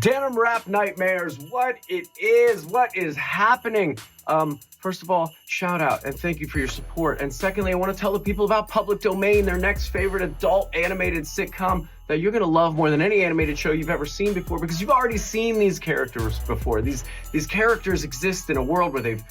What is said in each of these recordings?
Denim Wrapped Nightmares, what is happening? First of all, shout out and thank you for your support. And secondly, I want to tell the people about Public Domain, their next favorite adult animated sitcom that you're going to love more than any animated show you've ever seen before, because you've already seen these characters before. These characters exist in a world where they've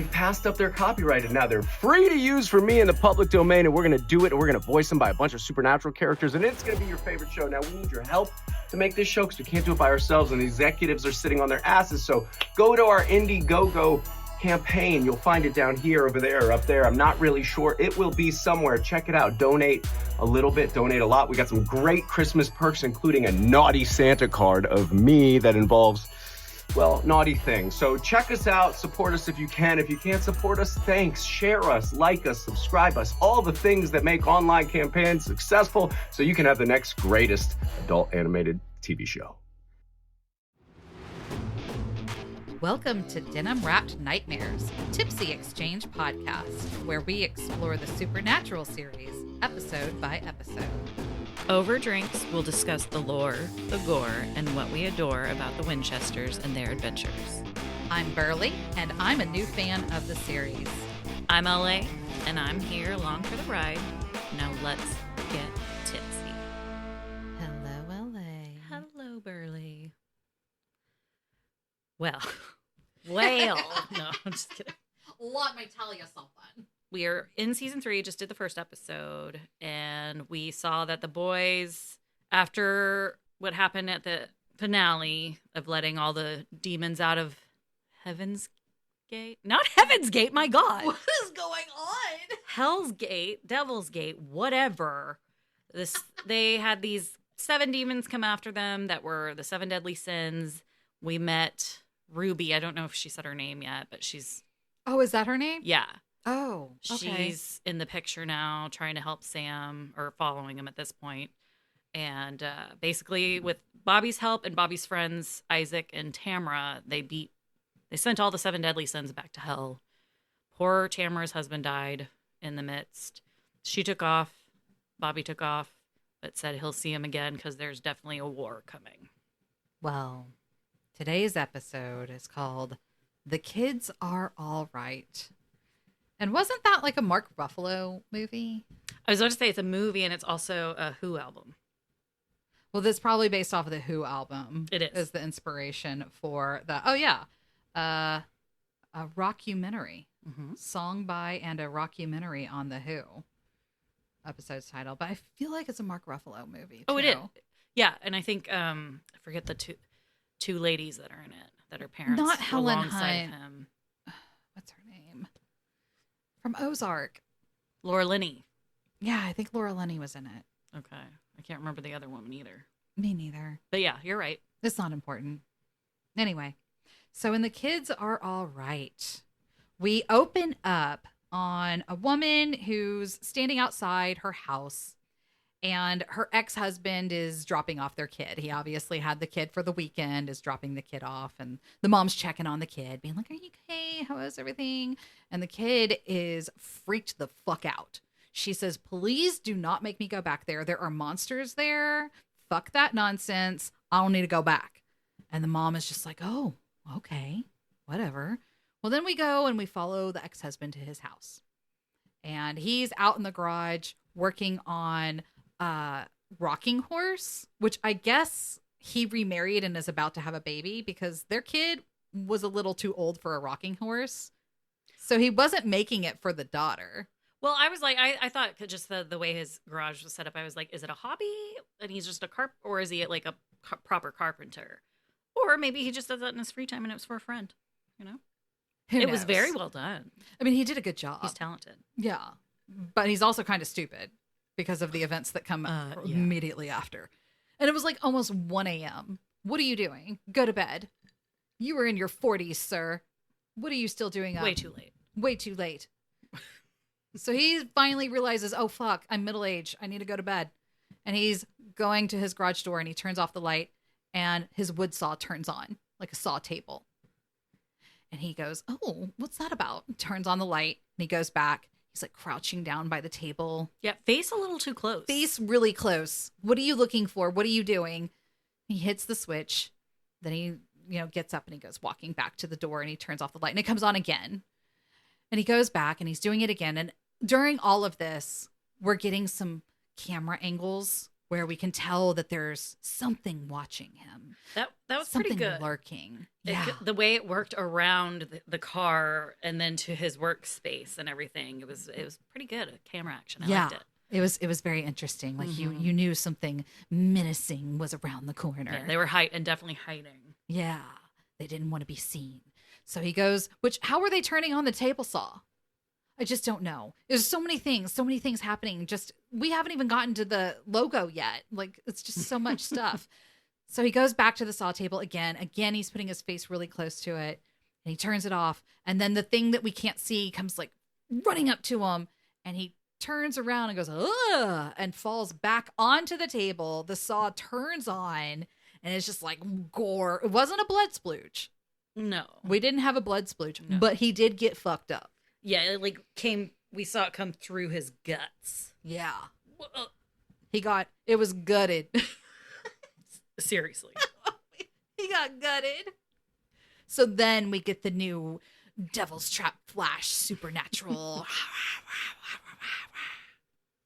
passed up their copyright, and now they're free to use for me in the public domain, and we're going to do it, and we're going to voice them by a bunch of supernatural characters, and it's going to be your favorite show. Now, we need your help to make this show because we can't do it by ourselves, and the executives are sitting on their asses, so go to our Indiegogo campaign. You'll find it down here, over there, or up there. I'm not really sure. It will be somewhere. Check it out. Donate a little bit, donate a lot. We got some great Christmas perks, including a naughty Santa card of me that involves, well, naughty things. So check us out, support us if you can. If you can't support us, thanks. Share us, like us, subscribe us, all the things that make online campaigns successful so you can have the next greatest adult animated TV show. Welcome to Denim Wrapped Nightmares, Tipsy Exchange podcast, where we explore the supernatural series, episode by episode. Over drinks, we'll discuss the lore, the gore, and what we adore about the Winchesters and their adventures. I'm Berly, and I'm a new fan of the series. I'm LA, and I'm here along for the ride. Now let's get tipsy. Hello, LA. Hello, Berly. Well, no, I'm just kidding. Let me tell you something. We are in season 3, just did the first episode, and we saw that the boys, after what happened at the finale of letting all the demons out of Heaven's Gate, not Heaven's Gate, my God. What is going on? Hell's Gate, Devil's Gate, whatever. They had these 7 demons come after them that were the 7 deadly sins. We met Ruby. I don't know if she said her name yet, but she's... Oh, is that her name? Yeah. Oh, okay. She's in the picture now, trying to help Sam, or following him at this point. And basically, with Bobby's help and Bobby's friends, Isaac and Tamara, they sent all the 7 deadly sins back to hell. Poor Tamara's husband died in the midst. She took off. Bobby took off, but said he'll see him again because there's definitely a war coming. Well, today's episode is called The Kids Are All Right. And wasn't that like a Mark Ruffalo movie? I was about to say it's a movie, and it's also a Who album. Well, this is probably based off of the Who album. It is. Is the inspiration for the, a rockumentary. Mm-hmm. Song by and a rockumentary on the Who. Episode's title. But I feel like it's a Mark Ruffalo movie, too. Oh, it is. Yeah, and I think, I forget the two ladies that are in it, that are parents. Not Helen alongside Hunt. him. What's her name? From Ozark. Laura Linney. Yeah, I think Laura Linney was in it. Okay. I can't remember the other woman either. Me neither. But yeah, you're right. It's not important. Anyway, so in The Kids Are All Right, we open up on a woman who's standing outside her house, and her ex-husband is dropping off their kid. He obviously had the kid for the weekend, is dropping the kid off, and the mom's checking on the kid, being like, "Are you okay? How is everything?" And the kid is freaked the fuck out. She says, "Please do not make me go back there. There are monsters there. Fuck that nonsense. I don't need to go back." And the mom is just like, "Oh, okay, whatever." Well, then we go and we follow the ex-husband to his house. And he's out in the garage working on rocking horse, which I guess he remarried and is about to have a baby because their kid was a little too old for a rocking horse. So he wasn't making it for the daughter. Well, I was like, I thought just the way his garage was set up, I was like, is it a hobby and he's just a or is he like a proper carpenter? Or maybe he just does that in his free time and it was for a friend, you know? Who It was knows? very well done. I mean, he did a good job. He's talented. Yeah. But he's also kind of stupid because of the events that come Yeah. immediately after. And it was like almost 1 a.m. What are you doing? Go to bed. You were in your 40s, sir. What are you still doing up? Way too late. Way too late. So he finally realizes, oh, fuck, I'm middle-aged. I need to go to bed. And he's going to his garage door and he turns off the light and his wood saw turns on, like a saw table. And he goes, "Oh, what's that about?" Turns on the light and he goes back. He's like crouching down by the table. Yeah, face a little too close. Face really close. What are you looking for? What are you doing? He hits the switch. Then he, gets up and he goes walking back to the door and he turns off the light and it comes on again. And he goes back and he's doing it again. And during all of this, we're getting some camera angles where we can tell that there's something watching him. That was something pretty good. Lurking. The way it worked around the car and then to his workspace and everything, it was pretty good. Camera action. I liked it. It was very interesting. Like you knew something menacing was around the corner. Yeah, they were definitely hiding. Yeah, they didn't want to be seen. So he goes. How are they turning on the table saw? I just don't know. There's so many things happening. Just we haven't even gotten to the logo yet. Like it's just so much stuff. So he goes back to the saw table again. Again, he's putting his face really close to it, and he turns it off. And then the thing that we can't see comes like running up to him, and he turns around and goes, ugh, and falls back onto the table. The saw turns on, and it's just like gore. It wasn't a blood splooge. No. We didn't have a blood splooge, but he did get fucked up. Yeah, we saw it come through his guts. Yeah. It was gutted. Seriously. He got gutted. So then we get the new Devil's Trap Flash Supernatural.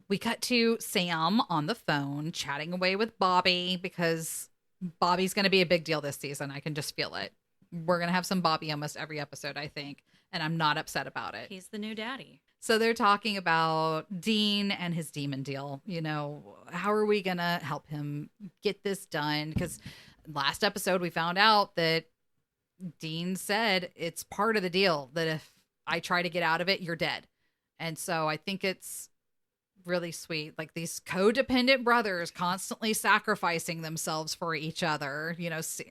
We cut to Sam on the phone chatting away with Bobby because Bobby's going to be a big deal this season. I can just feel it. We're going to have some Bobby almost every episode, I think. And I'm not upset about it. He's the new daddy. So they're talking about Dean and his demon deal. How are we going to help him get this done? Because last episode we found out that Dean said it's part of the deal that if I try to get out of it, you're dead. And so I think it's really sweet. Like these codependent brothers constantly sacrificing themselves for each other.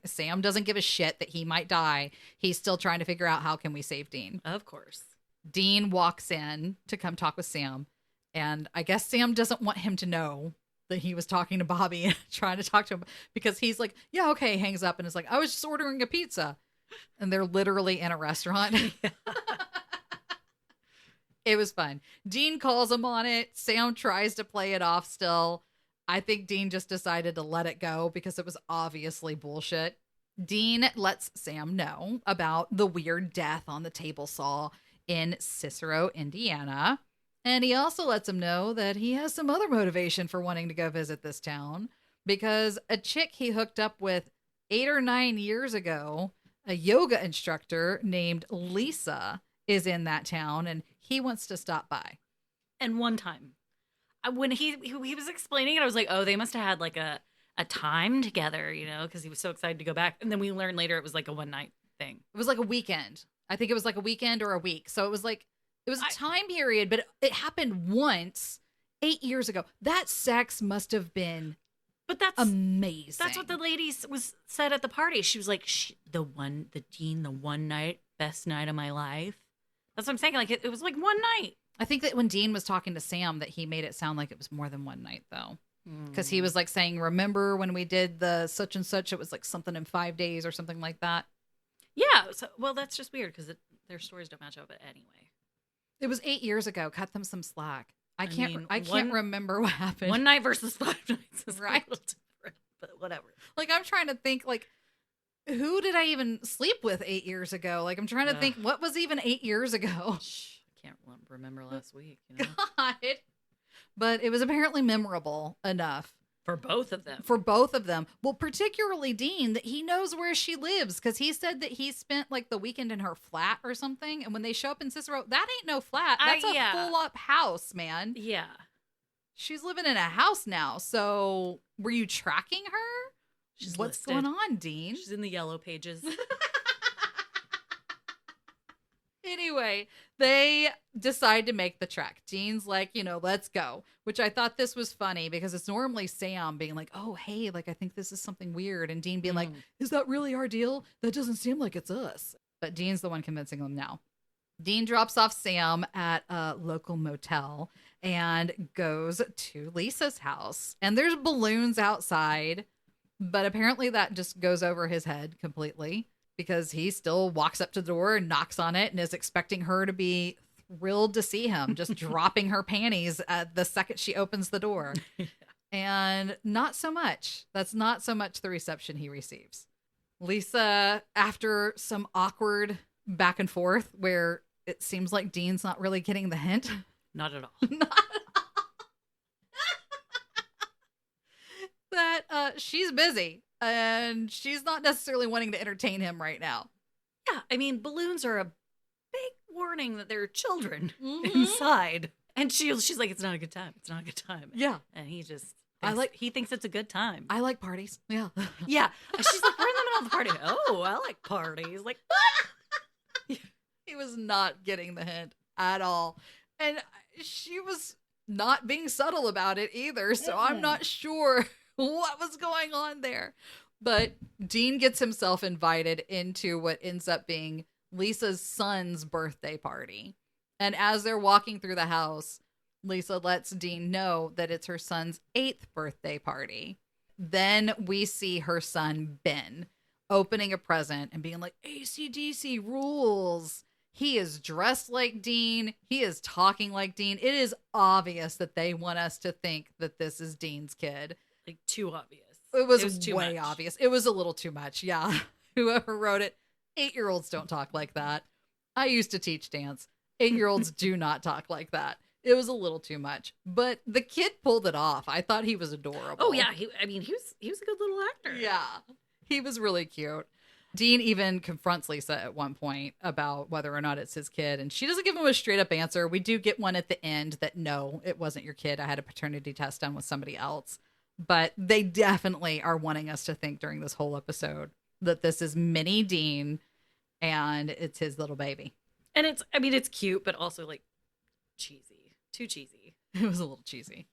Sam doesn't give a shit that he might die. He's still trying to figure out how can we save Dean. Of course. Dean walks in to come talk with Sam. And I guess Sam doesn't want him to know that he was talking to Bobby and trying to talk to him because he's like, yeah, okay, hangs up and is like, I was just ordering a pizza. And they're literally in a restaurant. It was fun. Dean calls him on it. Sam tries to play it off still. I think Dean just decided to let it go because it was obviously bullshit. Dean lets Sam know about the weird death on the table saw in Cicero, Indiana. And he also lets him know that he has some other motivation for wanting to go visit this town because a chick he hooked up with 8 or 9 years ago, a yoga instructor named Lisa, is in that town and he wants to stop by. And one time when he was explaining it, I was like, oh, they must have had like a time together, because he was so excited to go back. And then we learned later it was like a one night thing. It was like a weekend. I think it was like a weekend or a week. So it was a time period, but it happened once 8 years ago. That sex must have been amazing. That's what the lady said at the party. She was like, the one night, best night of my life. That's what I'm saying. Like it was like one night. I think that when Dean was talking to Sam that he made it sound like it was more than one night though. Because he was like saying, remember when we did the such and such, it was like something in 5 days or something like that. Yeah. So, well, that's just weird because their stories don't match up anyway. It was 8 years ago. Cut them some slack. I can't remember what happened. One night versus 5 nights is right. A little different, but whatever. Like I'm trying to think like, who did I even sleep with 8 years ago? Like I'm trying to think what was even 8 years ago. I can't remember last week. God. But it was apparently memorable enough. For both of them. Well, particularly Dean, that he knows where she lives because he said that he spent like the weekend in her flat or something. And when they show up in Cicero, that ain't no flat. That's a full up house, man. Yeah. She's living in a house now. So were you tracking her? What's going on, Dean? She's in the yellow pages. Anyway, they decide to make the trek. Dean's like, let's go. Which I thought this was funny because it's normally Sam being like, oh, hey, like, I think this is something weird. And Dean being like, is that really our deal? That doesn't seem like it's us. But Dean's the one convincing them now. Dean drops off Sam at a local motel and goes to Lisa's house. And there's balloons outside. But apparently that just goes over his head completely because he still walks up to the door and knocks on it and is expecting her to be thrilled to see him, just dropping her panties at the second she opens the door. And not so much. That's not so much the reception he receives. Lisa, after some awkward back and forth where it seems like Dean's not really getting the hint. Not at all. That she's busy and she's not necessarily wanting to entertain him right now. Yeah, I mean, balloons are a big warning that there are children Mhm. inside. And she's like, it's not a good time. It's not a good time. Yeah. And he just he thinks it's a good time. I like parties. Yeah. Yeah. She's like, we're in the middle of the party. Oh, I like parties. Like, He was not getting the hint at all. And she was not being subtle about it either. So I'm not sure what was going on there. But Dean gets himself invited into what ends up being Lisa's son's birthday party. And as they're walking through the house, Lisa lets Dean know that it's her son's 8th birthday party. Then we see her son, Ben, opening a present and being like, AC/DC rules. He is dressed like Dean. He is talking like Dean. It is obvious that they want us to think that this is Dean's kid. like too obvious. It was too way much. obvious. It was a little too much. Yeah. Whoever wrote it, 8-year-olds don't talk like that. I used to teach dance. 8-year-olds do not talk like that. It was a little too much, but the kid pulled it off. I thought he was adorable. Oh yeah, he was a good little actor. Yeah. He was really cute. Dean even confronts Lisa at one point about whether or not it's his kid, and she doesn't give him a straight up answer. We do get one at the end that no, it wasn't your kid. I had a paternity test done with somebody else. But they definitely are wanting us to think during this whole episode that this is mini Dean and it's his little baby. And it's cute, but also like cheesy. Too cheesy. It was a little cheesy.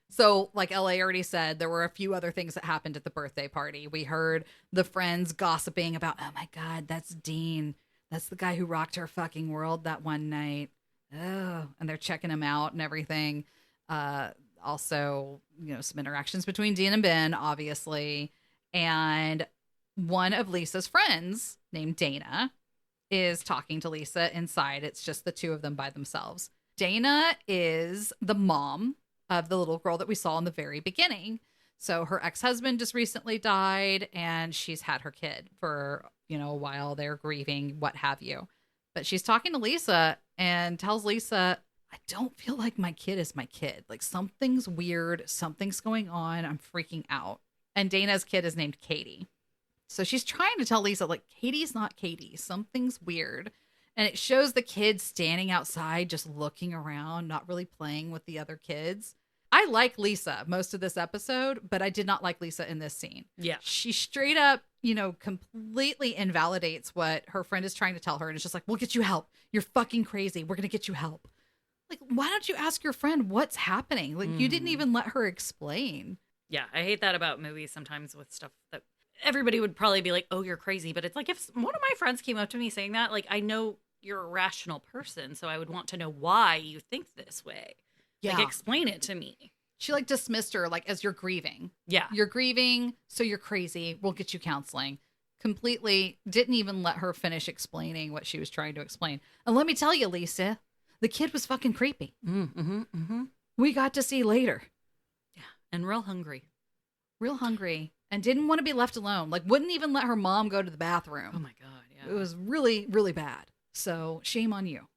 So, like LA already said, there were a few other things that happened at the birthday party. We heard the friends gossiping about, oh my God, that's Dean. That's the guy who rocked our fucking world that one night. Oh, and they're checking him out and everything. Also, some interactions between Dean and Ben, obviously. And one of Lisa's friends named Dana is talking to Lisa inside. It's just the two of them by themselves. Dana is the mom of the little girl that we saw in the very beginning. So her ex-husband just recently died and she's had her kid for, a while. They're grieving, what have you. But she's talking to Lisa and tells Lisa, I don't feel like my kid is my kid. Like something's weird. Something's going on. I'm freaking out. And Dana's kid is named Katie. So she's trying to tell Lisa, like, Katie's not Katie. Something's weird. And it shows the kids standing outside, just looking around, not really playing with the other kids. I like Lisa most of this episode, but I did not like Lisa in this scene. Yeah. She straight up, completely invalidates what her friend is trying to tell her. And it's just like, we'll get you help. You're fucking crazy. We're going to get you help. Like, why don't you ask your friend what's happening? Like, you didn't even let her explain. Yeah, I hate that about movies sometimes with stuff that everybody would probably be like, oh, you're crazy. But it's like if one of my friends came up to me saying that, like, I know you're a rational person, so I would want to know why you think this way. Yeah. Like, explain it to me. She dismissed her as you're grieving. Yeah. You're grieving, so you're crazy. We'll get you counseling. Completely didn't even let her finish explaining what she was trying to explain. And let me tell you, Lisa, the kid was fucking creepy. We got to see later. Yeah. And real hungry. Real hungry. And didn't want to be left alone. Wouldn't even let her mom go to the bathroom. Oh my God. Yeah. It was really, really bad. So shame on you.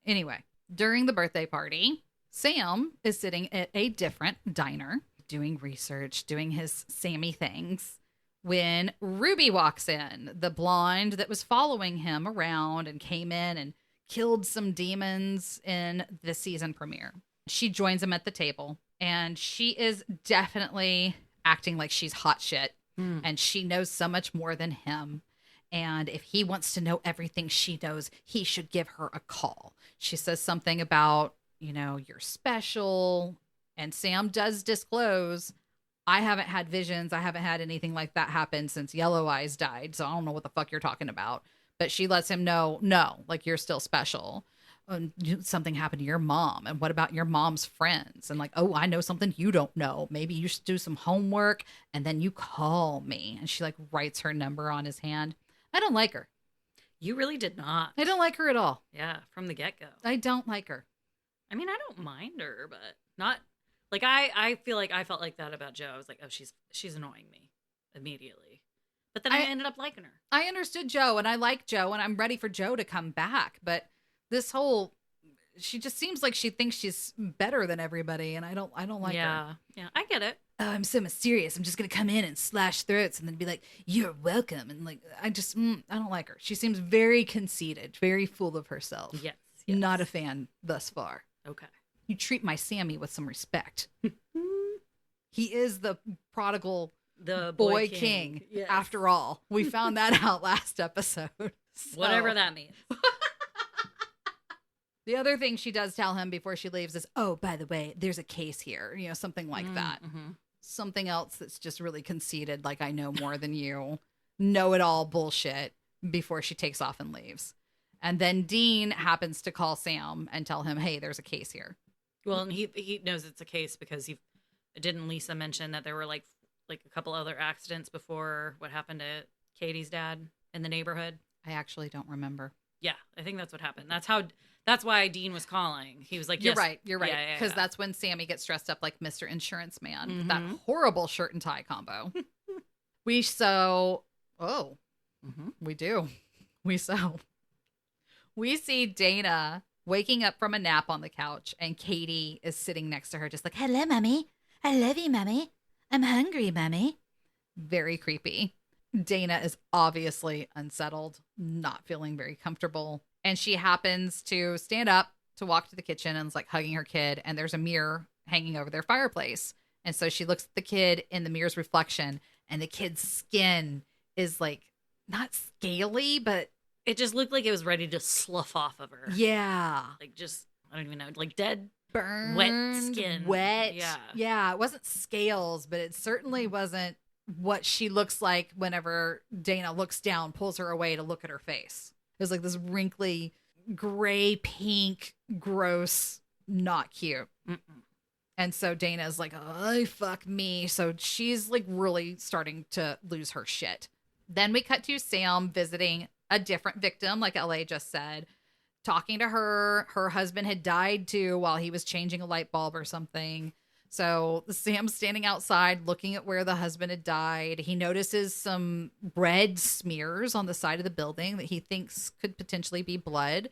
Anyway, during the birthday party, Sam is sitting at a different diner, doing research, doing his Sammy things, when Ruby walks in, the blonde that was following him around and came in and killed some demons in the season premiere. She joins him at the table, and she is definitely acting like she's hot shit, and she knows so much more than him. And if he wants to know everything she knows, he should give her a call. She says something about, you're special. And Sam does disclose, I haven't had visions. I haven't had anything like that happen since Yellow Eyes died. So I don't know what the fuck you're talking about. But she lets him know, no, you're still special. Something happened to your mom. And what about your mom's friends? And oh, I know something you don't know. Maybe you should do some homework and then you call me. And she writes her number on his hand. I don't like her. You really did not. I don't like her at all. Yeah, from the get-go. I don't like her. I mean, I don't mind her, but not Like I feel like I felt like that about Joe. I was like, oh, she's annoying me immediately. But then I ended up liking her. I understood Joe, and I like Joe, and I'm ready for Joe to come back. But this whole, she just seems like she thinks she's better than everybody, and I don't like her. Yeah, I get it. Oh, I'm so mysterious. I'm just gonna come in and slash throats, and then be like, "You're welcome." And like, I don't like her. She seems very conceited, very full of herself. Yes. Not a fan thus far. Okay. You treat my Sammy with some respect. He is the prodigal. The boy king. Yes. After all, we found that out last episode. So, Whatever that means. the other thing she does tell him before she leaves is, oh, by the way, there's a case here. You know, something like that. Something else that's just really conceited, like I know more than you. Know it all bullshit before she takes off and leaves. And then Dean happens to call Sam and tell him, hey, there's a case here. Well, and he knows it's a case because didn't Lisa mention that there were like a couple other accidents before what happened to Katie's dad in the neighborhood? I actually don't remember. Yeah, I think that's what happened. That's why Dean was calling. He was like, You're yes. You're right. Because that's when Sammy gets dressed up like Mr. Insurance Man. That horrible shirt and tie combo. We do. We see Dana waking up from a nap on the couch, and Katie is sitting next to her just like, hello, Mommy. I love you, Mommy. I'm hungry, Mommy. Very creepy. Dana is obviously unsettled, not feeling very comfortable. And she happens to stand up to walk to the kitchen and is like hugging her kid. And there's a mirror hanging over their fireplace. And so she looks at the kid in the mirror's reflection, and the kid's skin is like not scaly, but it just looked like it was ready to slough off of her. Yeah. Like just, I don't even know, like dead. Burned, wet skin. Wet. Yeah. It wasn't scales, but it certainly wasn't what she looks like whenever Dana looks down, pulls her away to look at her face. It was like this wrinkly, gray, pink, gross, not cute. And so Dana's like, oh, fuck me. So she's like really starting to lose her shit. Then we cut to Sam visiting a different victim, like LA just said. Talking to her. Her husband had died too while he was changing a light bulb or something. So Sam's standing outside looking at where the husband had died. He notices some red smears on the side of the building that he thinks could potentially be blood.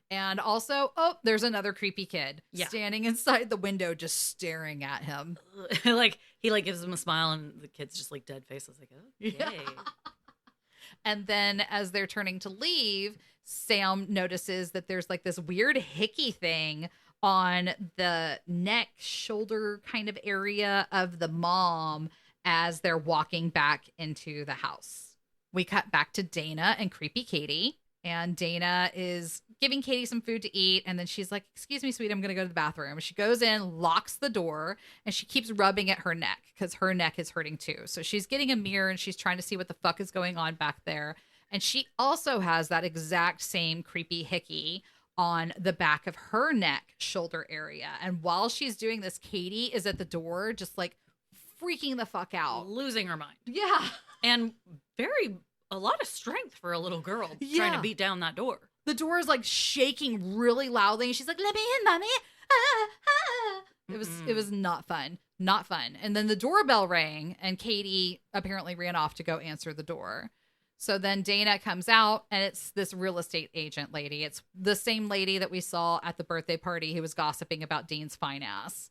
And also, there's another creepy kid standing inside the window just staring at him. Like he like gives him a smile, and the kid's just like dead face. I was like, oh, yay. Yeah. And then as they're turning to leave, Sam notices that there's like this weird hickey thing on the neck, shoulder kind of area of the mom as they're walking back into the house. We cut back to Dana and creepy Katie. And Dana is giving Katie some food to eat. And then she's like, excuse me, sweet, I'm going to go to the bathroom. She goes in, locks the door, and she keeps rubbing at her neck because her neck is hurting too. So she's getting a mirror and she's trying to see what the fuck is going on back there. And she also has that exact same creepy hickey on the back of her neck, shoulder area. And while she's doing this, Katie is at the door just like freaking the fuck out. Losing her mind. Yeah. And a lot of strength for a little girl trying to beat down that door. The door is like shaking really loudly. And she's like, let me in, Mommy. Ah, ah. It was not fun. Not fun. And then the doorbell rang and Katie apparently ran off to go answer the door. So then Dana comes out, and it's this real estate agent lady. It's the same lady that we saw at the birthday party who was gossiping about Dean's fine ass.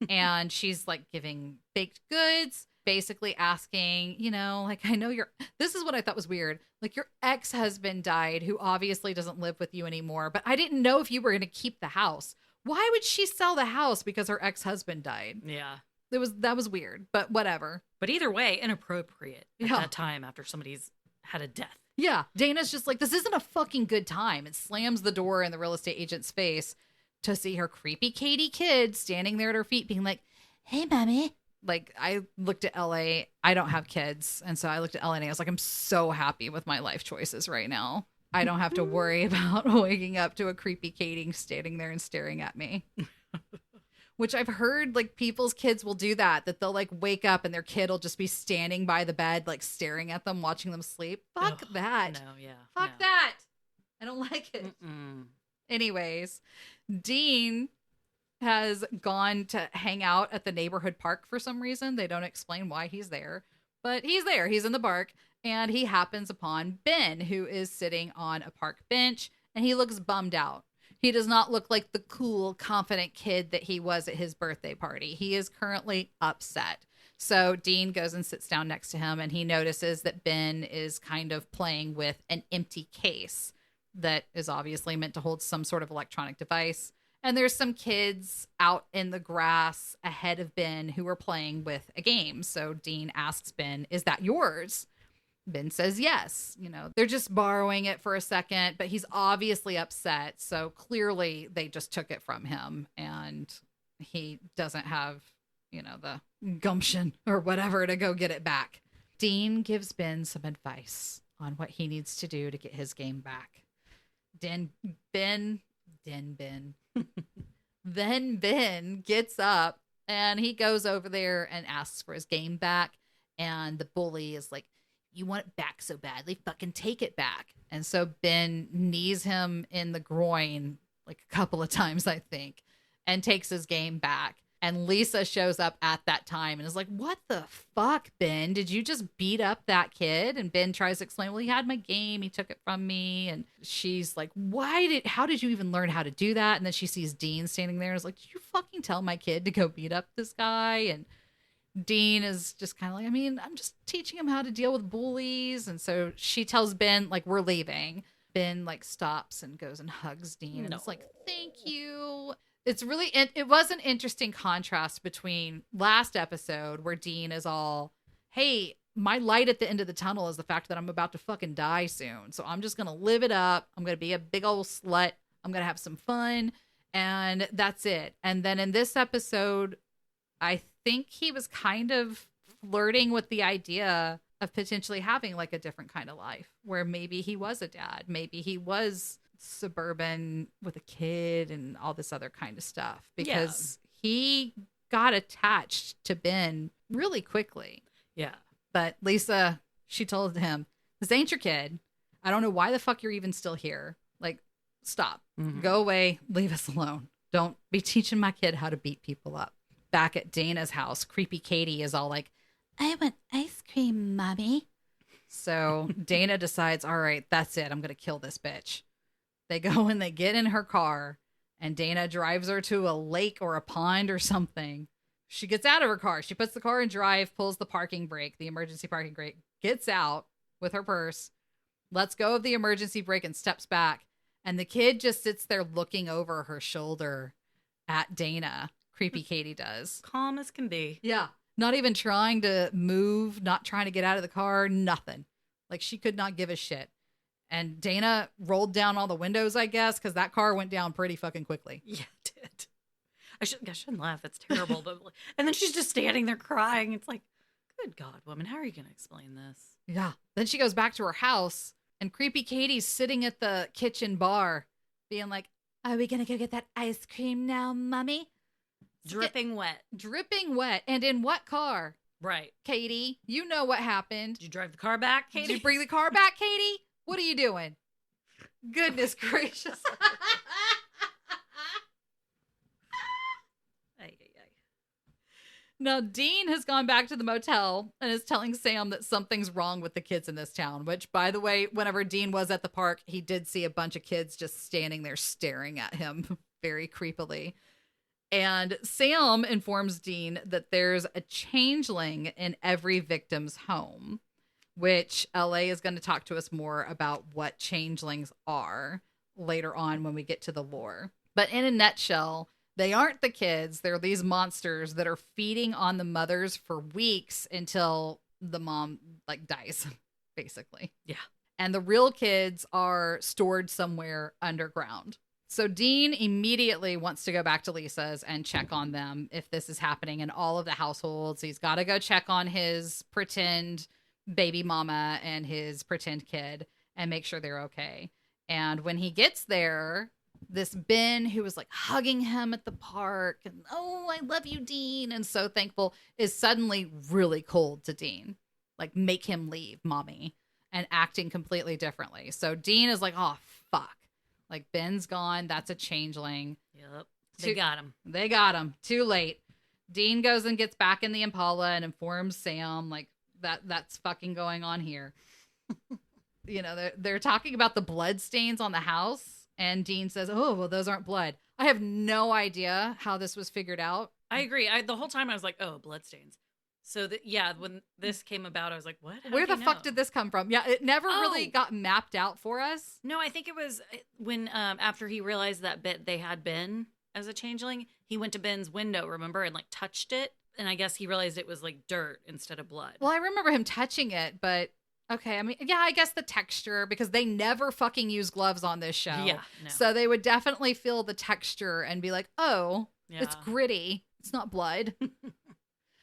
And she's like giving baked goods, basically asking, like, I know this is what I thought was weird. Like, your ex-husband died, who obviously doesn't live with you anymore, but I didn't know if you were going to keep the house. Why would she sell the house because her ex-husband died? Yeah. That was weird, but whatever. But either way, inappropriate at that time after somebody's had a death. Yeah. Dana's just like, this isn't a fucking good time. It slams the door in the real estate agent's face to see her creepy Katie kid standing there at her feet being like, hey, Mommy. Like, I looked at LA. I don't have kids. And so I looked at LA and I was like, I'm so happy with my life choices right now. I don't have to worry about waking up to a creepy Katie standing there and staring at me. Which I've heard, like, people's kids will do that they'll, like, wake up and their kid will just be standing by the bed, like, staring at them, watching them sleep. Fuck that. No, yeah. Fuck that. I don't like it. Mm-mm. Anyways, Dean has gone to hang out at the neighborhood park for some reason. They don't explain why he's there, but he's there. He's in the park, and he happens upon Ben, who is sitting on a park bench, and he looks bummed out. He does not look like the cool, confident kid that he was at his birthday party. He is currently upset. So Dean goes and sits down next to him, and he notices that Ben is kind of playing with an empty case that is obviously meant to hold some sort of electronic device. And there's some kids out in the grass ahead of Ben who are playing with a game. So Dean asks Ben, "Is that yours?" Ben says yes. You know, they're just borrowing it for a second, but he's obviously upset. So clearly they just took it from him, and he doesn't have, you know, the gumption or whatever to go get it back. Dean gives Ben some advice on what he needs to do to get his game back. Then Ben gets up and he goes over there and asks for his game back. And the bully is like, "You want it back so badly, fucking take it back." And so Ben knees him in the groin like a couple of times, I think, and takes his game back. And Lisa shows up at that time and is like, "What the fuck, Ben? Did you just beat up that kid?" And Ben tries to explain, "Well, he had my game. He took it from me." And she's like, how did you even learn how to do that? And then she sees Dean standing there and is like, "Did you fucking tell my kid to go beat up this guy?" And Dean is just kind of like, I'm just teaching him how to deal with bullies. And so she tells Ben, like, "We're leaving." Ben, like, stops and goes and hugs Dean. And it's like, "Thank you." It was an interesting contrast between last episode where Dean is all, "Hey, my light at the end of the tunnel is the fact that I'm about to fucking die soon. So I'm just going to live it up. I'm going to be a big old slut. I'm going to have some fun. And that's it." And then in this episode, I think he was kind of flirting with the idea of potentially having like a different kind of life where maybe he was a dad. Maybe he was suburban with a kid and all this other kind of stuff, because he got attached to Ben really quickly. Yeah. But Lisa, she told him, "This ain't your kid. I don't know why the fuck you're even still here. Like, stop. Go away. Leave us alone. Don't be teaching my kid how to beat people up." Back at Dana's house, creepy Katie is all like, "I want ice cream, mommy." So Dana decides, all right, that's it. I'm going to kill this bitch. They go and they get in her car, and Dana drives her to a lake or a pond or something. She gets out of her car. She puts the car in drive, pulls the parking brake, the emergency parking brake, gets out with her purse, lets go of the emergency brake and steps back. And the kid just sits there looking over her shoulder at Dana. Creepy Katie does. Calm as can be. Yeah. Not even trying to move, not trying to get out of the car, nothing. Like, she could not give a shit. And Dana rolled down all the windows, I guess, because that car went down pretty fucking quickly. Yeah, it did. I shouldn't laugh. That's terrible. But and then she's just standing there crying. It's like, good God, woman, how are you going to explain this? Yeah. Then she goes back to her house, and creepy Katie's sitting at the kitchen bar being like, "Are we going to go get that ice cream now, mommy?" Dripping wet. Dripping wet. And in what car? Right. Katie, you know what happened. Did you drive the car back, Katie? Did you bring the car back, Katie? What are you doing? Goodness gracious. Now, Dean has gone back to the motel and is telling Sam that something's wrong with the kids in this town, which, by the way, whenever Dean was at the park, he did see a bunch of kids just standing there staring at him very creepily. And Sam informs Dean that there's a changeling in every victim's home, which LA is going to talk to us more about what changelings are later on when we get to the lore. But in a nutshell, they aren't the kids. They're these monsters that are feeding on the mothers for weeks until the mom like dies, basically. Yeah. And the real kids are stored somewhere underground. So Dean immediately wants to go back to Lisa's and check on them if this is happening in all of the households. He's got to go check on his pretend baby mama and his pretend kid and make sure they're okay. And when he gets there, this Ben who was like hugging him at the park and, "Oh, I love you, Dean," and so thankful, is suddenly really cold to Dean. Like, make him leave, mommy, and acting completely differently. So Dean is like, oh, fuck. Like, Ben's gone. That's a changeling. Yep. They got him. They got him. Too late. Dean goes and gets back in the Impala and informs Sam like that's fucking going on here. You know, they're talking about the blood stains on the house, and Dean says, "Oh, well, those aren't blood." I have no idea how this was figured out. I agree. The whole time I was like, "Oh, bloodstains." So when this came about, I was like, "What? Where the fuck did this come from?" Yeah, it never really got mapped out for us. No, I think it was when after he realized that they had Ben as a changeling, he went to Ben's window, remember, and like touched it, and I guess he realized it was like dirt instead of blood. Well, I remember him touching it, but okay, I mean, yeah, I guess the texture, because they never fucking use gloves on this show. Yeah, no. So they would definitely feel the texture and be like, "Oh, Yeah. it's gritty. It's not blood."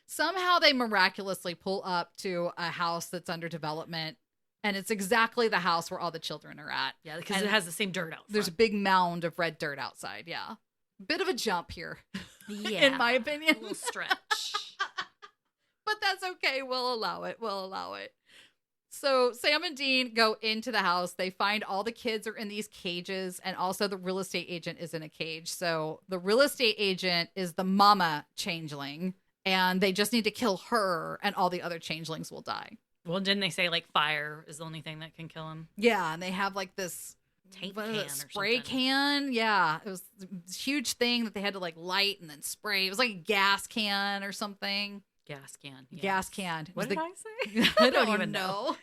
Somehow they miraculously pull up to a house that's under development, and it's exactly the house where all the children are at. Yeah, because it has the same dirt out front. There's a big mound of red dirt outside. Yeah. Bit of a jump here, Yeah. in my opinion. A little stretch. But that's okay. We'll allow it. So Sam and Dean go into the house. They find all the kids are in these cages, and also the real estate agent is in a cage. So the real estate agent is the mama changeling, and they just need to kill her, and all the other changelings will die. Well, didn't they say like fire is the only thing that can kill him? Yeah, and they have like this Tank what is can it, or spray something. can. Yeah, it was this huge thing that they had to like light and then spray. It was like a gas can or something. Gas can. Yes. Gas can. It What was did the- I say? I don't don't even know.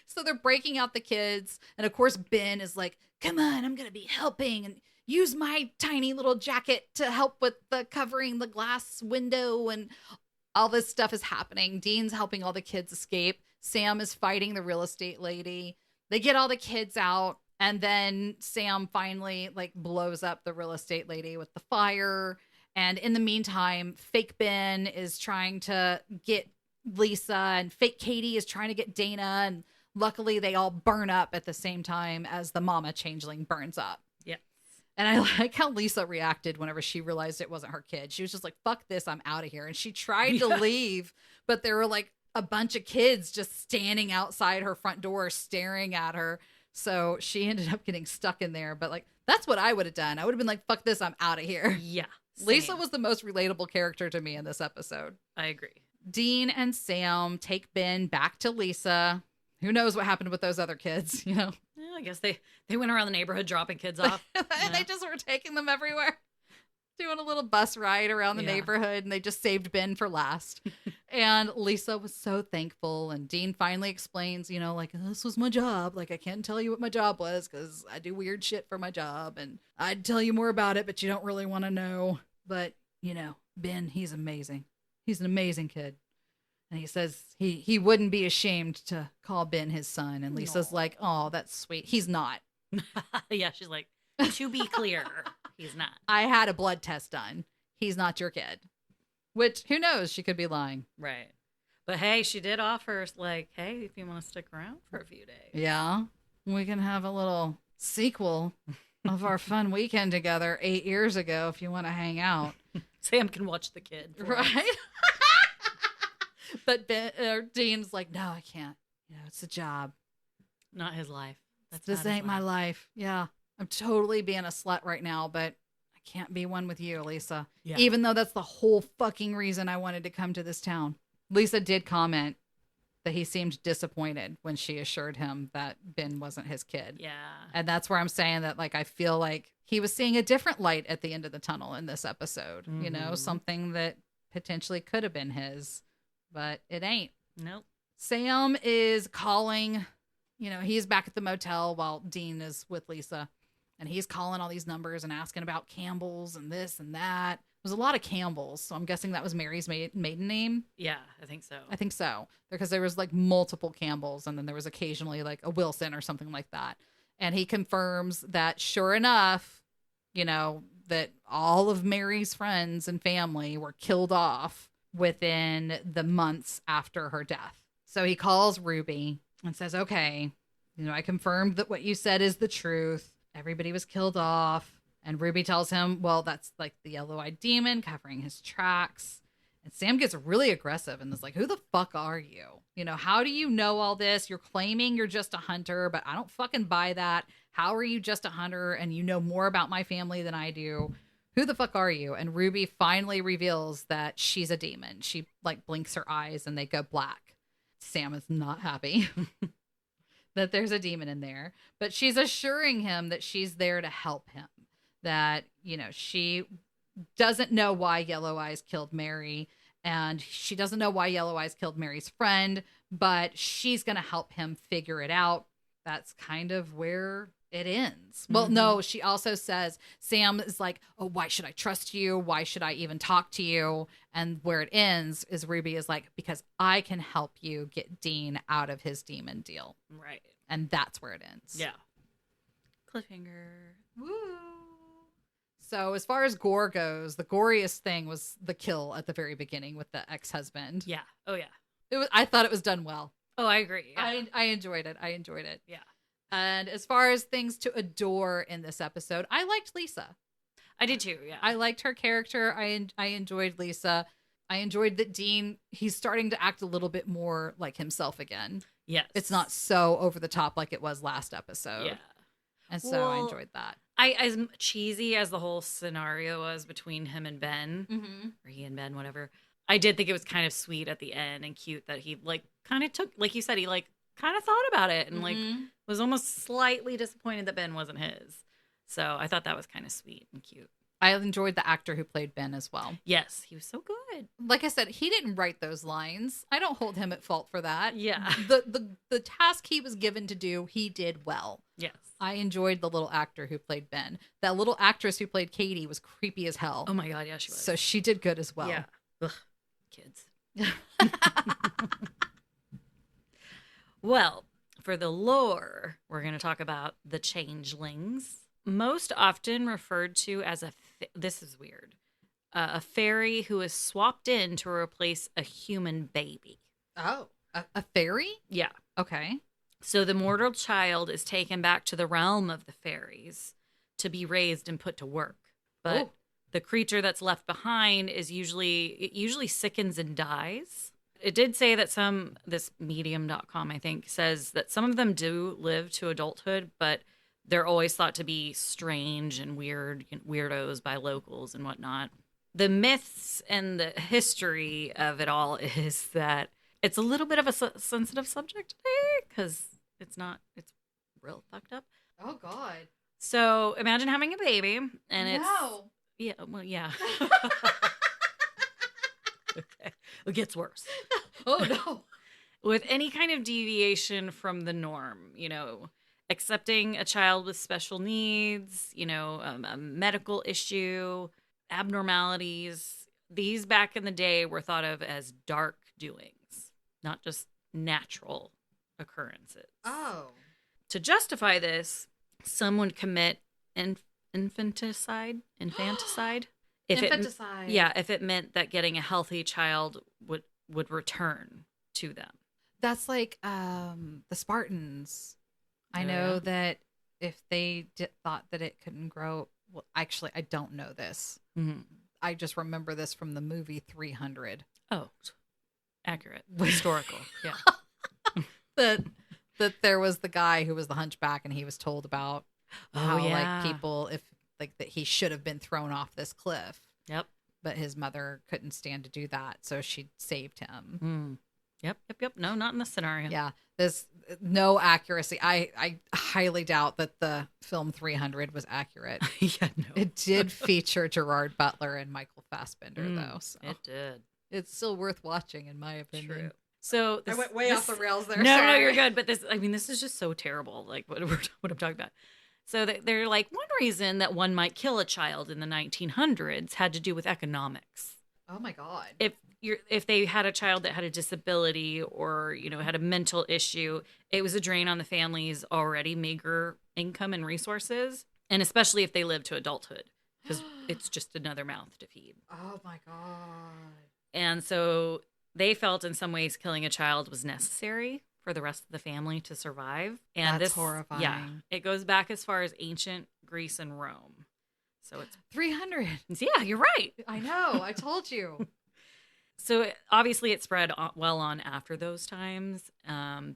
So they're breaking out the kids. And of course, Ben is like, "Come on, I'm going to be helping and use my tiny little jacket to help with the covering the glass window." And all this stuff is happening. Dean's helping all the kids escape. Sam is fighting the real estate lady. They get all the kids out. And then Sam finally like blows up the real estate lady with the fire. And in the meantime, fake Ben is trying to get Lisa, and fake Katie is trying to get Dana. And luckily they all burn up at the same time as the mama changeling burns up. Yeah. And I like how Lisa reacted whenever she realized it wasn't her kid. She was just like, "Fuck this, I'm out of here." And she tried to leave, but there were like a bunch of kids just standing outside her front door staring at her. So she ended up getting stuck in there. But like, that's what I would have done. I would have been like, "Fuck this, I'm out of here." Yeah. Lisa same. was the most relatable character to me in this episode. I agree. Dean and Sam take Ben back to Lisa. Who knows what happened with those other kids, you know? Yeah, I guess they went around the neighborhood dropping kids off. And they just were taking them everywhere, doing a little bus ride around the Yeah. neighborhood, and they just saved Ben for last. And Lisa was so thankful. And Dean finally explains, you know, like, "This was my job. Like, I can't tell you what my job was because I do weird shit for my job. And I'd tell you more about it, but you don't really want to know. But, you know, Ben, he's amazing. He's an amazing kid." And he says he wouldn't be ashamed to call Ben his son. And Lisa's Aw. like, "Oh, that's sweet. He's not. Yeah, she's like, to be clear, he's not. I had a blood test done. He's not your kid." Which, who knows? She could be lying. Right. But hey, she did offer, like, hey, if you want to stick around for a few days. Yeah. We can have a little sequel of our fun weekend together 8 years ago if you want to hang out. Sam can watch the kid. for us. Right? But Dean's like, "No, I can't. You know, it's a job. Not his life. That's This not his ain't my life." Yeah. I'm totally being a slut right now, but I can't be one with you, Lisa. Yeah. Even though that's the whole fucking reason I wanted to come to this town. Lisa did comment that he seemed disappointed when she assured him that Ben wasn't his kid. Yeah. And that's where I'm saying that, like, I feel like he was seeing a different light at the end of the tunnel in this episode. You know, Mhm. something that potentially could have been his, but it ain't. Nope. Sam is calling, you know, he's back at the motel while Dean is with Lisa. And he's calling all these numbers and asking about Campbell's and this and that. There's a lot of Campbell's, so I'm guessing that was Mary's maiden name. Yeah, I think so. I think so. Because there was like multiple Campbells, and then there was occasionally like a Wilson or something like that. And he confirms that sure enough, you know, that all of Mary's friends and family were killed off within the months after her death. So he calls Ruby and says, "Okay, you know, I confirmed that what you said is the truth. Everybody was killed off." And Ruby tells him, "Well, that's like the yellow-eyed demon covering his tracks." And Sam gets really aggressive and is like, who the fuck are you? You know, how do you know all this? You're claiming you're just a hunter, but I don't fucking buy that. How are you just a hunter and you know more about my family than I do? Who the fuck are you? And Ruby finally reveals that she's a demon. She like blinks her eyes and they go black. Sam is not happy that there's a demon in there, but she's assuring him that she's there to help him. That, you know, she doesn't know why Yellow Eyes killed Mary, and she doesn't know why Yellow Eyes killed Mary's friend, but she's going to help him figure it out. That's kind of where it ends. Well, no, she also says, Sam is like, oh, why should I trust you? Why should I even talk to you? And where it ends is Ruby is like, because I can help you get Dean out of his demon deal. Right. And that's where it ends. Yeah. Cliffhanger. Woo. So as far as gore goes, the goriest thing was the kill at the very beginning with the ex-husband. Yeah. Oh, yeah. I thought it was done well. Oh, I agree. Yeah. I enjoyed it. I enjoyed it. Yeah. And as far as things to adore in this episode, I liked Lisa. I did too. Yeah. I liked her character. I enjoyed Lisa. I enjoyed that Dean, he's starting to act a little bit more like himself again. Yes. It's not so over the top like it was last episode. Yeah. And so I enjoyed that. As cheesy as the whole scenario was between him and Ben, or he and Ben, whatever, I did think it was kind of sweet at the end and cute that he like kind of took, like you said, he like kind of thought about it and like was almost slightly disappointed that Ben wasn't his. So I thought that was kind of sweet and cute. I enjoyed the actor who played Ben as well. Yes, he was so good. Like I said, he didn't write those lines. I don't hold him at fault for that. Yeah. The task he was given to do, he did well. Yes. I enjoyed the little actor who played Ben. That little actress who played Katie was creepy as hell. Oh my God, yeah, she was. So she did good as well. Yeah. Ugh, kids. Well, for the lore, we're going to talk about the changelings. Most often referred to as this is weird, a fairy who is swapped in to replace a human baby. Oh, a fairy? Yeah. Okay. So the mortal child is taken back to the realm of the fairies to be raised and put to work. But the creature that's left behind is usually sickens and dies. It did say that this medium.com, I think, says that some of them do live to adulthood, but they're always thought to be strange and weirdos by locals and whatnot. The myths and the history of it all is that it's a little bit of a sensitive subject today because it's real fucked up. Oh, God. So imagine having a baby and it's... No. Yeah, well, yeah. Okay. It gets worse. Oh, no. With any kind of deviation from the norm, accepting a child with special needs, a medical issue, abnormalities. These back in the day were thought of as dark doings, not just natural occurrences. Oh. To justify this, some would commit infanticide. Infanticide. If it meant that getting a healthy child would return to them. That's like the Spartans. I know that if they thought that it couldn't grow, well, actually, I don't know this. Mm-hmm. I just remember this from the movie 300. Oh, accurate. Historical. Yeah. that there was the guy who was the hunchback and he was told about how like people that he should have been thrown off this cliff. Yep. But his mother couldn't stand to do that, so she saved him. Mm. Yep. No, not in this scenario. Yeah. There's no accuracy. I highly doubt that the film 300 was accurate. Yeah, no. It did feature Gerard Butler and Michael Fassbender, though. So it did. It's still worth watching, in my opinion. True. So I went way off the rails there. No, you're good. But this is just so terrible. Like what I'm talking about. So they're like, one reason that one might kill a child in the 1900s had to do with economics. Oh my God. If they had a child that had a disability or, had a mental issue, it was a drain on the family's already meager income and resources. And especially if they lived to adulthood, because it's just another mouth to feed. Oh my God. And so they felt in some ways killing a child was necessary for the rest of the family to survive. And that's horrifying. Yeah, it goes back as far as ancient Greece and Rome. So it's 300. Yeah, you're right. I know. I told you. So obviously it spread well on after those times,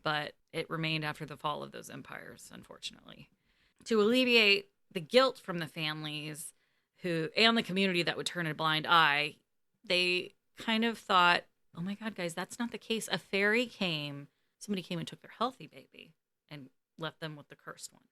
but it remained after the fall of those empires, unfortunately. To alleviate the guilt from the families and the community that would turn a blind eye, they kind of thought, oh my God, guys, that's not the case. Somebody came and took their healthy baby and left them with the cursed one.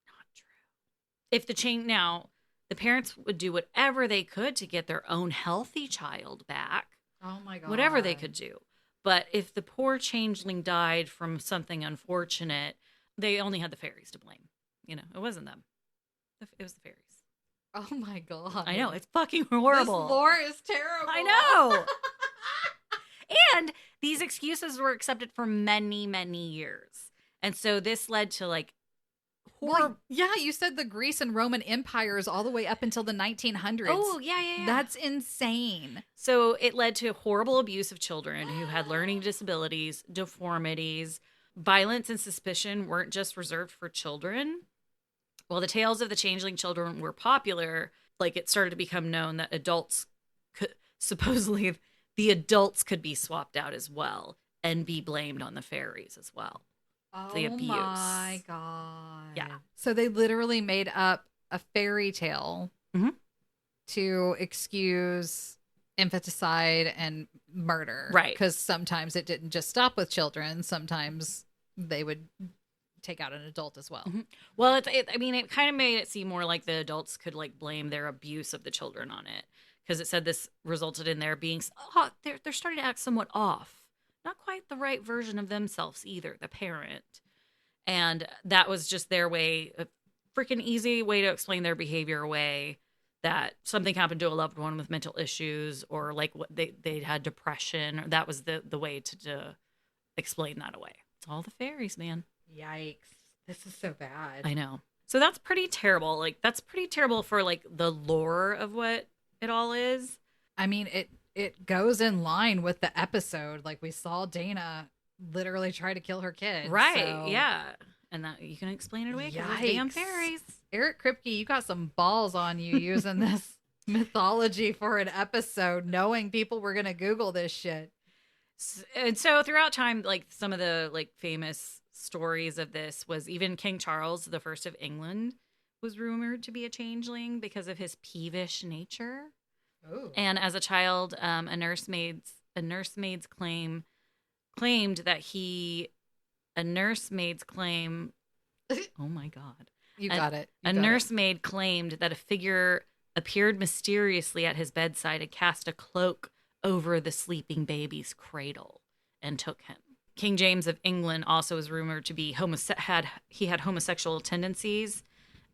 Not true. Now, the parents would do whatever they could to get their own healthy child back. Oh my God. Whatever they could do. But if the poor changeling died from something unfortunate, they only had the fairies to blame. It wasn't them. It was the fairies. Oh my God. I know. It's fucking horrible. This lore is terrible. I know. And these excuses were accepted for many, many years. And so this led to Well, yeah, you said the Greece and Roman empires all the way up until the 1900s. Oh, yeah. That's insane. So it led to horrible abuse of children who had learning disabilities, deformities. Violence and suspicion weren't just reserved for children. While the tales of the changeling children were popular, it started to become known that supposedly the adults could be swapped out as well and be blamed on the fairies as well. The abuse. Oh my God. Yeah. So they literally made up a fairy tale to excuse infanticide and murder. Right. Because sometimes it didn't just stop with children. Sometimes they would take out an adult as well. Mm-hmm. Well, it kind of made it seem more like the adults could blame their abuse of the children on it. Because it said this resulted in their being, they're starting to act somewhat off. Not quite the right version of themselves either, the parent. And that was just their way, a freaking easy way to explain their behavior away, that something happened to a loved one with mental issues, or what they had depression, or that was the way to explain that away. It's all the fairies, man. Yikes. This is so bad. I know. So that's pretty terrible. That's pretty terrible for the lore of what it all is. I mean, it goes in line with the episode. We saw Dana literally try to kill her kid. Right. So. Yeah. And that you can explain it away because those damn fairies. Eric Kripke, you got some balls on you using this mythology for an episode, knowing people were going to Google this shit. And so throughout time, some of the famous stories of this was even King Charles the First of England was rumored to be a changeling because of his peevish nature. Ooh. And as a child, a nursemaid's claimed oh my God. You got it. A nursemaid claimed that a figure appeared mysteriously at his bedside and cast a cloak over the sleeping baby's cradle and took him. King James of England also is rumored to be had homosexual tendencies.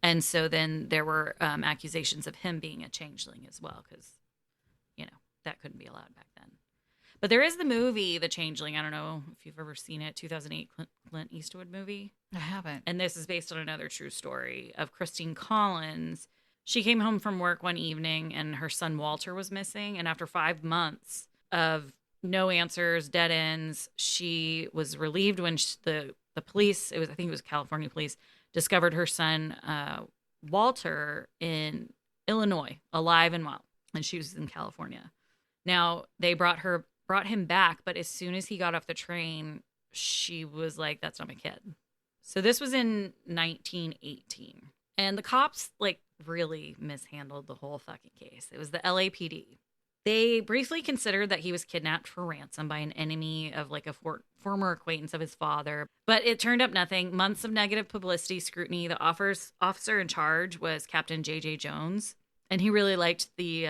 And so then there were accusations of him being a changeling as well, because, that couldn't be allowed back then. But there is the movie, The Changeling. I don't know if you've ever seen it, 2008 Clint Eastwood movie. I haven't. And this is based on another true story of Christine Collins. She came home from work one evening and her son Walter was missing. And after 5 months of no answers, dead ends, she was relieved when the police, I think it was California police, discovered her son Walter in Illinois, alive and well. And she was in California. Now, they brought him back, but as soon as he got off the train, she was like, that's not my kid. So this was in 1918. And the cops, really mishandled the whole fucking case. It was the LAPD. They briefly considered that he was kidnapped for ransom by an enemy of a former acquaintance of his father. But it turned up nothing. Months of negative publicity, scrutiny. The officer in charge was Captain J.J. Jones. And he really liked the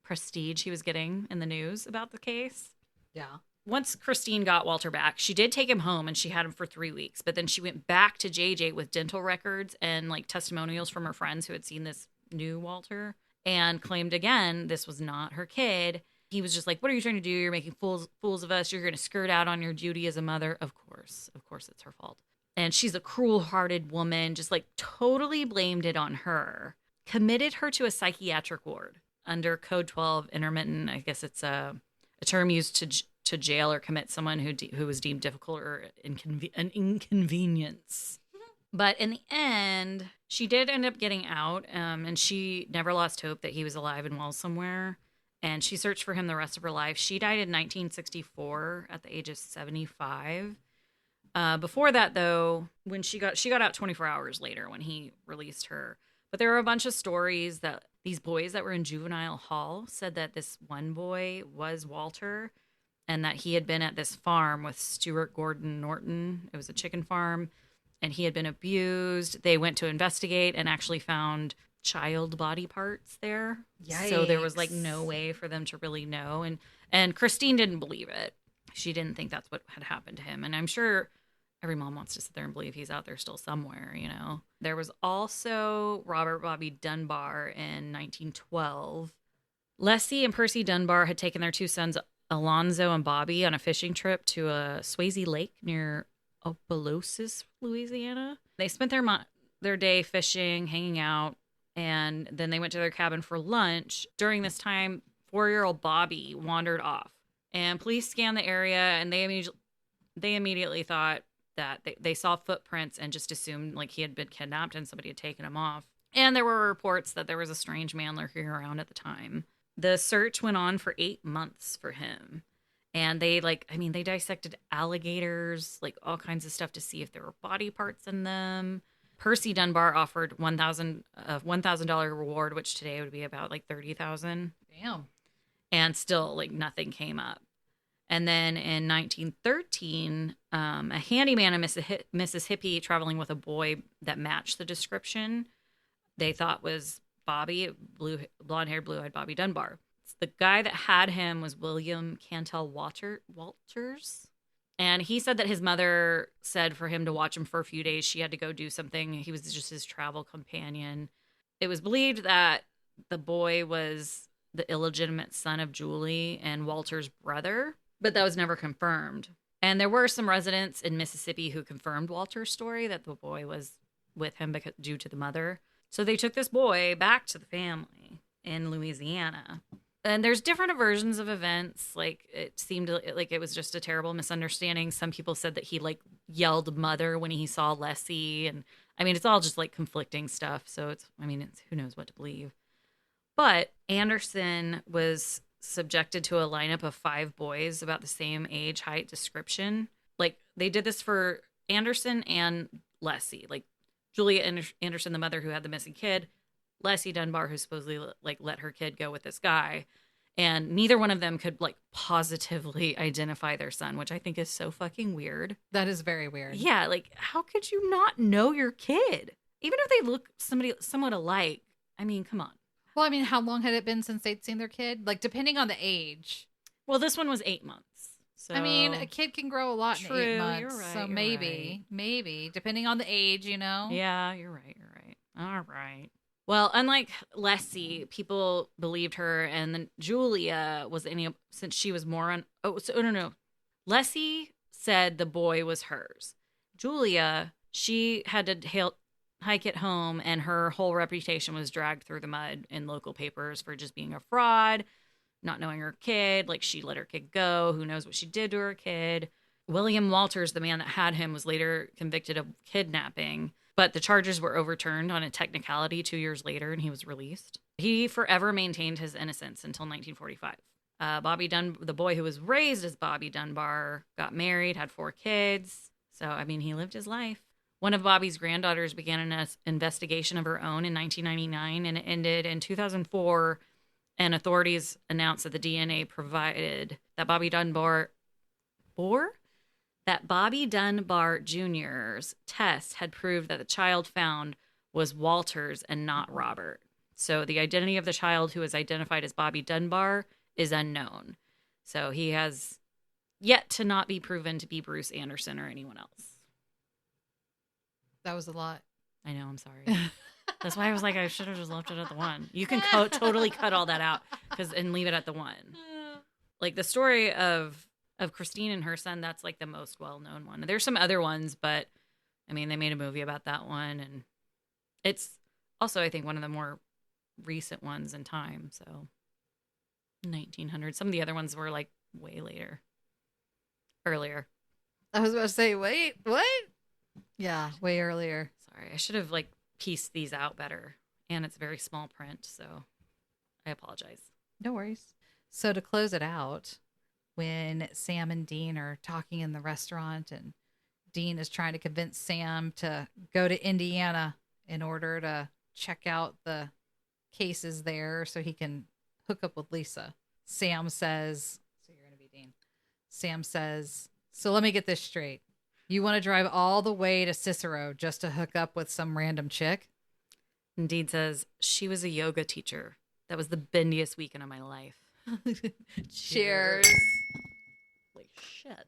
prestige he was getting in the news about the case. Yeah. Once Christine got Walter back, she did take him home and she had him for 3 weeks. But then she went back to JJ with dental records and testimonials from her friends who had seen this new Walter and claimed again this was not her kid. He was just like, what are you trying to do? You're making fools of us. You're going to skirt out on your duty as a mother. Of course it's her fault. And she's a cruel-hearted woman, just totally blamed it on her. Committed her to a psychiatric ward under Code 12 intermittent. I guess it's a term used to jail or commit someone who was deemed difficult or an inconvenience. But in the end, she did end up getting out, and she never lost hope that he was alive and well somewhere. and she searched for him the rest of her life. She died in 1964 at the age of 75. Before that, though, when she got out 24 hours later when he released her. But there were a bunch of stories that these boys that were in juvenile hall said that this one boy was Walter and that he had been at this farm with Stuart Gordon Norton. It was a chicken farm, and he had been abused. They went to investigate and actually found child body parts there. So there was like no way for them to really know. And Christine didn't believe it. She didn't think that's what had happened to him. And I'm sure every mom wants to sit there and believe he's out there still somewhere, you know. There was also Robert Bobby Dunbar in 1912. Leslie and Percy Dunbar had taken their two sons, Alonzo and Bobby, on a fishing trip to a Swayze Lake near Opelousas, Louisiana. They spent their day fishing, hanging out, and then they went to their cabin for lunch. During this time, 4-year-old Bobby wandered off, and police scanned the area, and they immediately thought that they saw footprints and just assumed like he had been kidnapped and somebody had taken him off. And there were reports that there was a strange man lurking around at the time. The search went on for 8 months for him. And they dissected alligators, like all kinds of stuff to see if there were body parts in them. Percy Dunbar offered $1,000 reward, which today would be about like $30,000. Damn. And still like nothing came up. And then in 1913, a handyman in Mississippi traveling with a boy that matched the description they thought was Bobby, blonde-haired, blue-eyed Bobby Dunbar. The guy that had him was William Cantell Walters. And he said that his mother said for him to watch him for a few days. She had to go do something. He was just his travel companion. It was believed that the boy was the illegitimate son of Julie and Walter's brother, but that was never confirmed. And there were some residents in Mississippi who confirmed Walter's story that the boy was with him due to the mother. So they took this boy back to the family in Louisiana. And there's different versions of events. Like, it seemed like it was just a terrible misunderstanding. Some people said that he, like, yelled mother when he saw Leslie. And, I mean, it's all just, like, conflicting stuff. So, it's who knows what to believe. But Anderson was subjected to a lineup of 5 boys about the same age, height, description. Like, they did this for Anderson and Leslie. Like, Julia Anderson, the mother who had the missing kid, Leslie Dunbar, who supposedly like let her kid go with this guy, and neither one of them could like positively identify their son, which I think is so fucking weird. That is very weird. Yeah, like how could you not know your kid, even if they look somewhat alike? I mean, come on. Well, I mean, how long had it been since they'd seen their kid? Like, depending on the age. Well, this one was 8 months. So I mean, a kid can grow a lot in 8 months. You're right, so maybe, depending on the age, you know? Yeah, you're right. All right. Well, unlike Leslie, people believed her, and then Julia since she was more on. No. Leslie said the boy was hers. Julia, she had to hike it home, and her whole reputation was dragged through the mud in local papers for just being a fraud, not knowing her kid. Like, she let her kid go. Who knows what she did to her kid? William Walters, the man that had him, was later convicted of kidnapping. But the charges were overturned on a technicality 2 years later, and he was released. He forever maintained his innocence until 1945. The boy who was raised as Bobby Dunbar, got married, had 4 kids. So, I mean, he lived his life. One of Bobby's granddaughters began an investigation of her own in 1999, and it ended in 2004. And authorities announced that the DNA provided that Bobby Dunbar Jr.'s test had proved that the child found was Walter's and not Robert. So the identity of the child who is identified as Bobby Dunbar is unknown. So he has yet to not be proven to be Bruce Anderson or anyone else. That was a lot. I know, I'm sorry. That's why I was like, I should have just left it at the 1. You can totally cut all that out and leave it at the 1. Like the story of Christine and her son, that's like the most well-known one. There's some other ones, but I mean, they made a movie about that one, and it's also, I think, one of the more recent ones in time. So 1900. Some of the other ones were like way earlier. I was about to say, wait, what? Yeah, way earlier. Sorry, I should have like pieced these out better, and it's very small print, so I apologize. No worries. So to close it out, when Sam and Dean are talking in the restaurant and Dean is trying to convince Sam to go to Indiana in order to check out the cases there so he can hook up with Lisa. Sam says, so you're going to be Dean. Sam says, so let me get this straight. You want to drive all the way to Cicero just to hook up with some random chick? And Dean says, she was a yoga teacher. That was the bendiest weekend of my life. Cheers. Holy shit.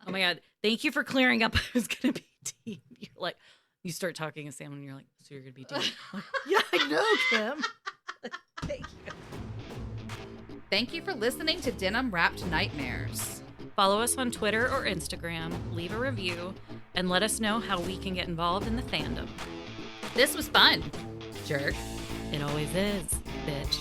Oh my God. Thank you for clearing up I was going to be Dean. You're like, you start talking to Sam and you're like, so you're going to be Dean. Like, yeah, I know, Kim. Thank you. Thank you for listening to Denim Wrapped Nightmares. Follow us on Twitter or Instagram, leave a review, and let us know how we can get involved in the fandom. This was fun, jerk. It always is, bitch.